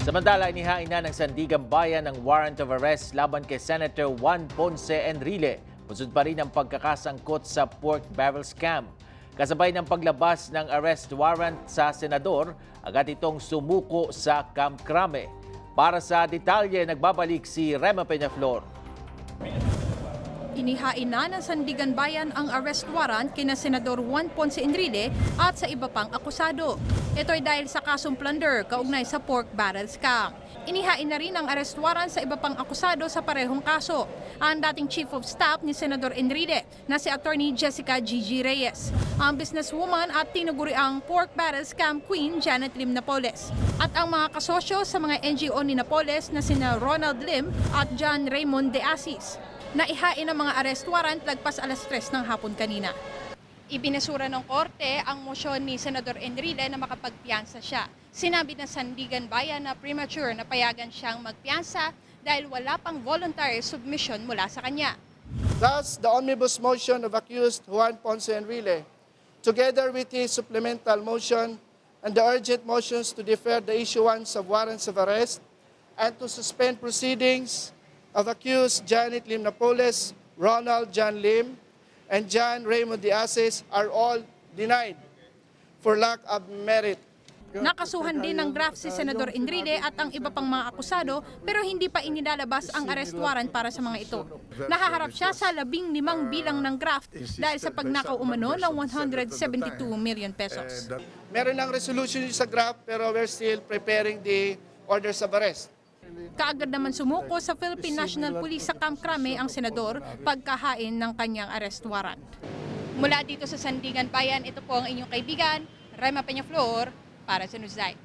Samantala, inihain na ng Sandigan Bayan ang warrant of arrest laban kay Senator Juan Ponce Enrile. Pusod pa rin ang pagkakasangkot sa pork barrel scam. Kasabay ng paglabas ng arrest warrant sa senador, agad itong sumuko sa Camp Crame. Para sa detalye, nagbabalik si Rema Peñaflor. Inihain na ng Sandigan Bayan ang arrest warrant kina Senador Juan Ponce Enrile at sa iba pang akusado. Ito ay dahil sa kasong plunder kaugnay sa pork barrel scam. Inihain na rin ang arrest warrant sa iba pang akusado sa parehong kaso. Ang dating Chief of Staff ni Senador Enrile na si Attorney Jessica Gigi Reyes, ang businesswoman at tinuguriang pork barrel scam queen Janet Lim Napoles, at ang mga kasosyo sa mga NGO ni Napoles na sina Ronald Lim at John Raymond De Asis. Naihain ang mga arrest warrant lagpas alas 3 ng hapon kanina. Ibinasura ng korte ang mosyon ni Senador Enrile na makapagpiyansa siya. Sinabi ng Sandigan Bayan na premature na payagan siyang magpiyansa dahil wala pang voluntary submission mula sa kanya. Thus, the omnibus motion of accused Juan Ponce Enrile, together with his supplemental motion and the urgent motions to defer the issuance of warrants of arrest and to suspend proceedings of accused Janet Lim Napoles, Ronald John Lim, and John Raymond De Asis are all denied for lack of merit. Nakasuhan din ng draft si Senador Enrile at ang iba pang mga akusado pero hindi pa inilalabas ang arrest warrant para sa mga ito. Nahaharap siya sa 15 bilang ng draft dahil sa pagnakaw umano ng 172 million pesos. Meron ng resolution sa draft pero we're still preparing the orders of arrest. Kaagad naman sumuko sa Philippine National Police sa Camp Crame ang senador pagkahain ng kanyang arrest warrant. Mula dito sa Sandigan Bayan, ito po ang inyong kaibigan, Rema Peñaflor, para sa Newsline.